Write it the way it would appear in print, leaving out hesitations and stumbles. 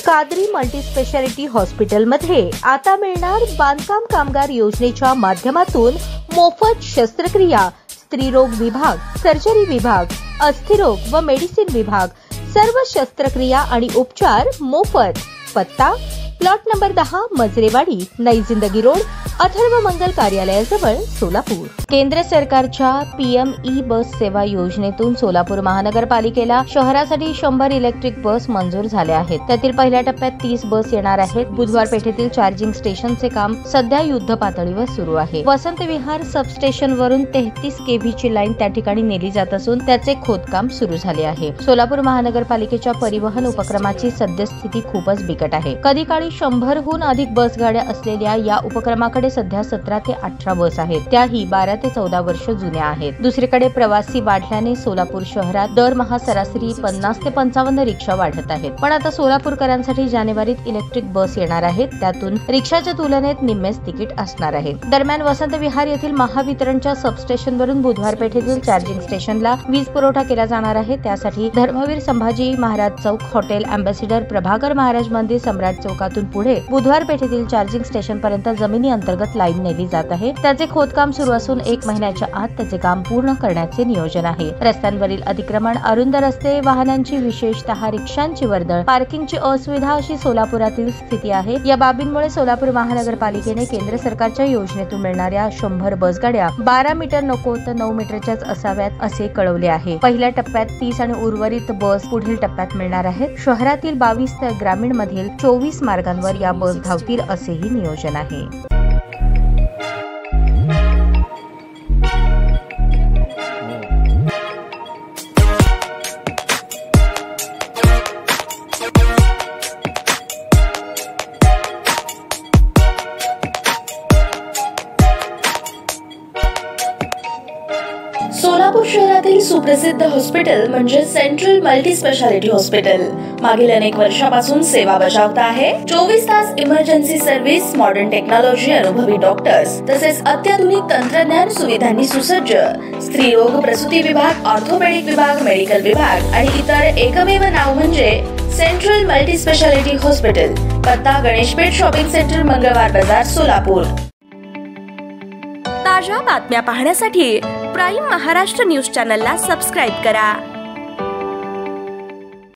Qadri multispeciality हॉस्पिटलमध्ये आता मिळणार बांधकाम कामगार योजनेच्या माध्यमातून मोफत शस्त्रक्रिया, स्त्रीरोग विभाग, सर्जरी विभाग, अस्थिरोग व मेडिसिन विभाग, सर्व शस्त्रक्रिया आणि उपचार मोफत। पत्ता प्लॉट नंबर 10, मजरेवाडी, नई जिंदगी रोड, अथर्व मंगल कार्यालयाजवळ, सोलापूर। केंद्र सरकारच्या PM-E बस सेवा योजनेतून सोलापूर महानगरपालिकेला शहरासाठी 100 इलेक्ट्रिक बस मंजूर झाल्या आहेत। त्यातील पहिल्या टप्प्यात 30 बस येणार आहेत। बुधवार पेठेतील चार्जिंग स्टेशनचे काम सध्या युद्ध पातळीवर सुरू आहे। वसंत विहार सबस्टेशन वरून 33 kV ची लाईन त्या ठिकाणी नेली जात असून त्याचे खोदकाम सुरू झाले आहे। सोलापूर महानगरपालिकेच्या परिवहन उपक्रमाची सद्यस्थिती खूपच बिकट आहे। कधी काळी 100हून अधिक बस गाड्या असलेल्या या उपक्रमाकडे सध्या 17 ते 18 बस आहेत, त्याही 12 ते 14 वर्ष जुन्या आहेत। दुसरीकडे प्रवासी वाढल्याने सोलापूर शहरात दरमहा सरासरी 50 ते 55 रिक्षा वाढत आहेत। पण आता सोलापूरकरांसाठी जानेवारीत इलेक्ट्रिक बस येणार आहेत, त्यातून रिक्षाच्या तुलनेत निम्मेच तिकीट असणार आहे। दरम्यान वसंत विहार येथील महावितरणच्या सबस्टेशनवरून बुधवार पेठेतील चार्जिंग स्टेशनला वीज पुरवठा केला जाणार आहे। त्यासाठी धर्मवीर संभाजी महाराज चौक, हॉटेल अँबॅसिडर, प्रभाकर महाराज मंदिर, सम्राट चौकातून पुढे बुधवार पेठेतील चार्जिंग स्टेशन पर्यंत जमिनी अंतर्गत लाईन नेली जात आहे। त्याचे खोदकाम सुरू असून 1 महिन्याच्या आत त्याचे काम पूर्ण करण्याचे नियोजन आहे। रस्त्यांवरील अतिक्रमण, अरुंद रस्ते, वाहनांची विशेषतः रिक्षांची वर्दळ, पार्किंगची असुविधा अशी सोलापुरातील स्थिती आहे। या बाबींमुळे सोलापूर महानगरपालिकेने केंद्र सरकारच्या योजनेतून मिळणाऱ्या 100 बस गाड्या 12 मीटर नको तर 9 मीटरच्याच असाव्यात असे कळवले आहे। पहिल्या टप्प्यात 30 आणि उर्वरित बस पुढील टप्प्यात मिळणार आहेत। शहरातील 22 तर ग्रामीण मधील 24 मार्गांवर या बस धावतील असेही नियोजन आहे। सोलापूर शहरातील सुप्रसिद्ध हॉस्पिटल म्हणजे सेंट्रल मल्टीस्पेशालिटी हॉस्पिटल मागील अनेक वर्षापासून सेवा बजावत आहे। 24 तास इमर्जन्सी सर्व्हिस, मॉडर्न टेक्नॉलॉजी, अनुभवी डॉक्टर्स तसेच अत्याधुनिक तंत्रज्ञान सुविधांनी सुसज्ज स्त्रीरोग प्रसूती विभाग, ऑर्थोपेडिक विभाग, मेडिकल विभाग आणि इतर एकमेव नाव म्हणजे सेंट्रल मल्टीस्पेशालिटी हॉस्पिटल। पत्ता गणेशपेठ शॉपिंग सेंटर, मंगळवार बाजार, सोलापूर। ताज्या बातम्या पाहण्यासाठी प्राईम महाराष्ट्र न्यूज चॅनलला सबस्क्राईब करा।